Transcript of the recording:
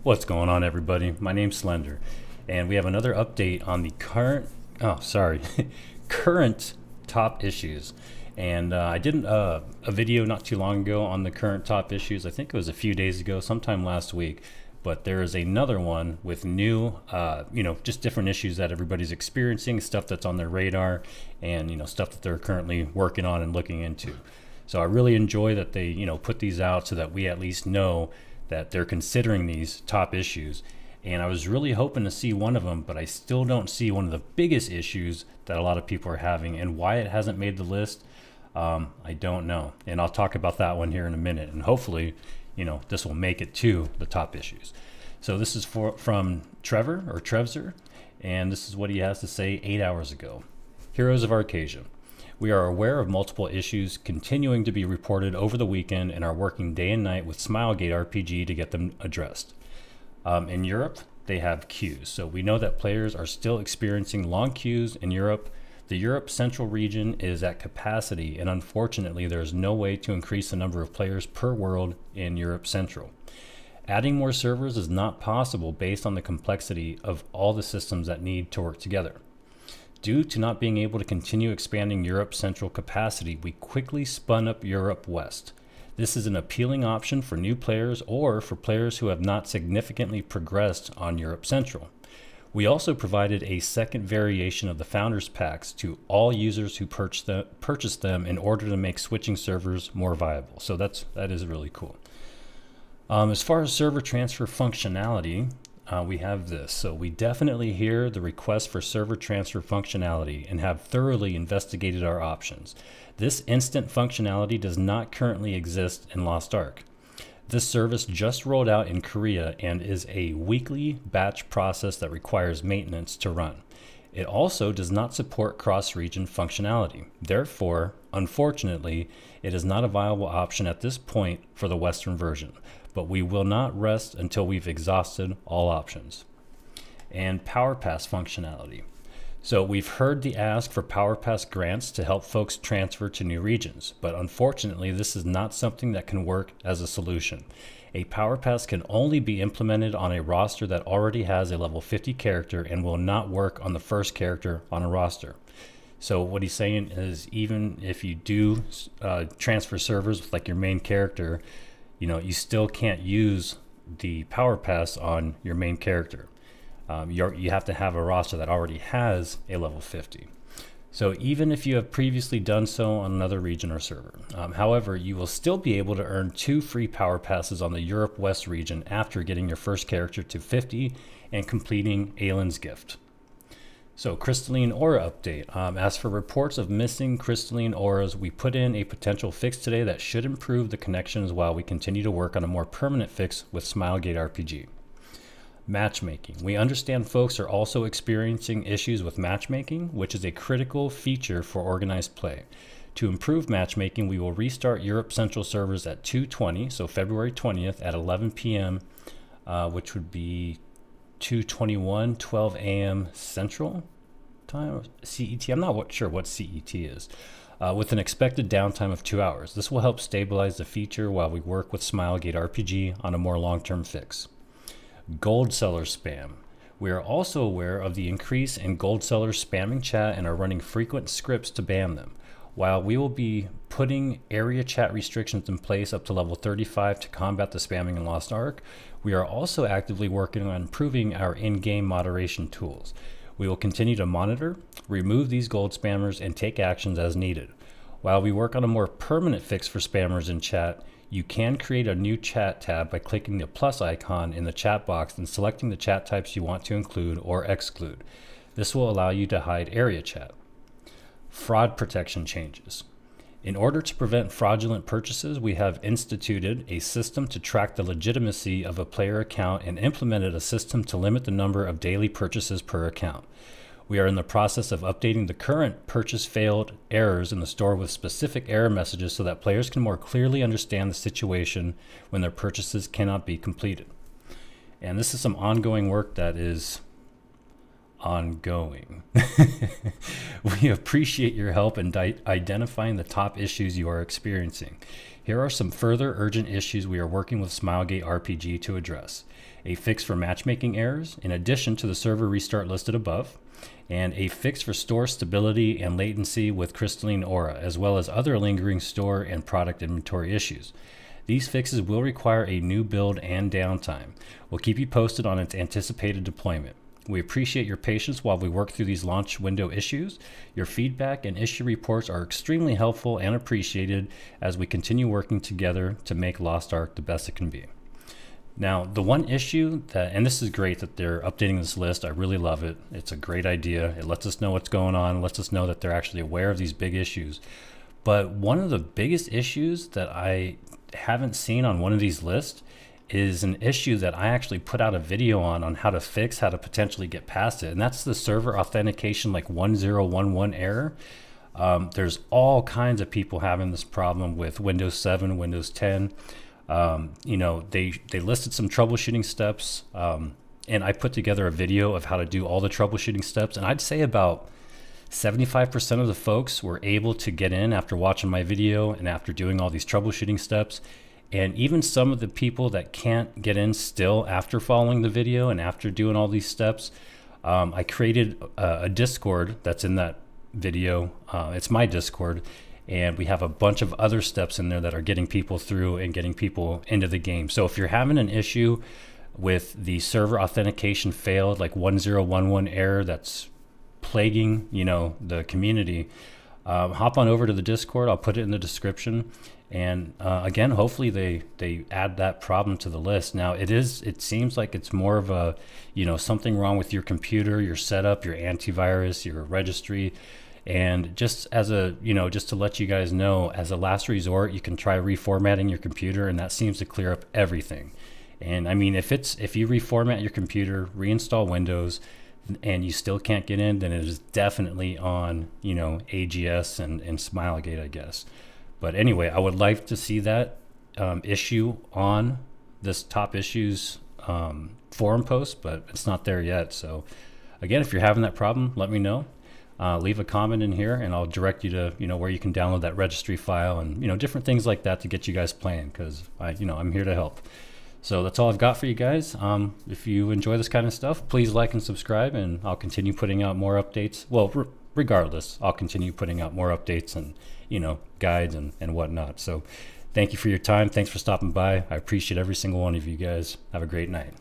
What's going on, everybody? My name's Slender, and we have another update on the current top issues. And I did a video not too long ago on the current top issues. I think it was a few days ago, sometime last week. But there is another one with new, just different issues that everybody's experiencing, stuff that's on their radar, and stuff that they're currently working on and looking into. So I really enjoy that they, put these out so that we at least know that they're considering these top issues. And I was really hoping to see one of them, but I still don't see one of the biggest issues that a lot of people are having, and why it hasn't made the list. I don't know. And I'll talk about that one here in a minute. And hopefully, this will make it to the top issues. So this is from Trevor or Trevzer, and this is what he has to say 8 hours ago. Heroes of Arcasia. We are aware of multiple issues continuing to be reported over the weekend and are working day and night with Smilegate RPG to get them addressed. In Europe, they have queues. So we know that players are still experiencing long queues in Europe. The Europe Central region is at capacity, and unfortunately, there is no way to increase the number of players per world in Europe Central. Adding more servers is not possible based on the complexity of all the systems that need to work together. Due to not being able to continue expanding Europe Central capacity, we quickly spun up Europe West. This is an appealing option for new players or for players who have not significantly progressed on Europe Central. We also provided a second variation of the Founders Packs to all users who purchase them in order to make switching servers more viable. So that is really cool. As far as server transfer functionality, we have this. So we definitely hear the request for server transfer functionality and have thoroughly investigated our options. This instant functionality does not currently exist in Lost Ark. This service just rolled out in Korea and is a weekly batch process that requires maintenance to run. It also does not support cross-region functionality. Therefore, unfortunately, it is not a viable option at this point for the Western version, but we will not rest until we've exhausted all options. And Power Pass functionality. So we've heard the ask for Power Pass grants to help folks transfer to new regions, but unfortunately this is not something that can work as a solution. A Power Pass can only be implemented on a roster that already has a level 50 character and will not work on the first character on a roster. So what he's saying is, even if you do transfer servers with like your main character, you still can't use the Power Pass on your main character. You have to have a roster that already has a level 50. So even if you have previously done so on another region or server. However, you will still be able to earn 2 free Power Passes on the Europe West region after getting your first character to 50 and completing Aylin's Gift. So Crystalline Aura update. As for reports of missing Crystalline Auras, we put in a potential fix today that should improve the connections while we continue to work on a more permanent fix with Smilegate RPG. Matchmaking. We understand folks are also experiencing issues with matchmaking, which is a critical feature for organized play. To improve matchmaking, we will restart Europe Central servers at 2:20, so February 20th at 11 p.m., which would be 2:21, 12 a.m. Central time, CET. I'm not sure what CET is. With an expected downtime of 2 hours. This will help stabilize the feature while we work with Smilegate RPG on a more long-term fix. Gold seller spam. We are also aware of the increase in gold sellers spamming chat and are running frequent scripts to ban them. While we will be putting area chat restrictions in place up to level 35 to combat the spamming in Lost Ark, we are also actively working on improving our in-game moderation tools. We will continue to monitor, remove these gold spammers, and take actions as needed. While we work on a more permanent fix for spammers in chat, you can create a new chat tab by clicking the plus icon in the chat box and selecting the chat types you want to include or exclude. This will allow you to hide area chat. Fraud protection changes. In order to prevent fraudulent purchases, we have instituted a system to track the legitimacy of a player account and implemented a system to limit the number of daily purchases per account. We are in the process of updating the current purchase failed errors in the store with specific error messages so that players can more clearly understand the situation when their purchases cannot be completed. And this is some ongoing work that is ongoing. We appreciate your help in identifying the top issues you are experiencing. Here are some further urgent issues we are working with Smilegate RPG to address. A fix for matchmaking errors, in addition to the server restart listed above, and a fix for store stability and latency with Crystalline Aura, as well as other lingering store and product inventory issues. These fixes will require a new build and downtime. We'll keep you posted on its anticipated deployment. We appreciate your patience while we work through these launch window issues. Your feedback and issue reports are extremely helpful and appreciated as we continue working together to make Lost Ark the best it can be. Now, the one issue that, and this is great that they're updating this list, I really love it. It's a great idea. It lets us know what's going on, lets us know that they're actually aware of these big issues. But one of the biggest issues that I haven't seen on one of these lists is an issue that I actually put out a video on how to fix, how to potentially get past it. And that's the server authentication, like 1011 error. There's all kinds of people having this problem with Windows 7, Windows 10. You know, they listed some troubleshooting steps, and I put together a video of how to do all the troubleshooting steps. And I'd say about 75% of the folks were able to get in after watching my video and after doing all these troubleshooting steps. And even some of the people that can't get in still after following the video and after doing all these steps, I created a Discord that's in that video. It's my Discord, and we have a bunch of other steps in there that are getting people through and getting people into the game. So if you're having an issue with the server authentication failed, like 1011 error that's plaguing, you know, the community, hop on over to the Discord. I'll put it in the description. And again, hopefully they add that problem to the list. Now it seems like it's more of a, you know, something wrong with your computer, your setup, your antivirus, your registry. And just as a, you know, just to let you guys know, as a last resort, you can try reformatting your computer, and that seems to clear up everything. And I mean, if you reformat your computer, reinstall Windows, and you still can't get in, then it is definitely on, you know, AGS and Smilegate, I guess. But anyway, I would like to see that issue on this top issues forum post, but it's not there yet. So again, if you're having that problem, let me know. Leave a comment in here, and I'll direct you to, you know, where you can download that registry file and, you know, different things like that to get you guys playing, because I'm here to help. So that's all I've got for you guys. If you enjoy this kind of stuff, please like and subscribe, and I'll continue putting out more updates. Well, regardless, I'll continue putting out more updates and, you know, guides and whatnot. So thank you for your time. Thanks for stopping by. I appreciate every single one of you guys. Have a great night.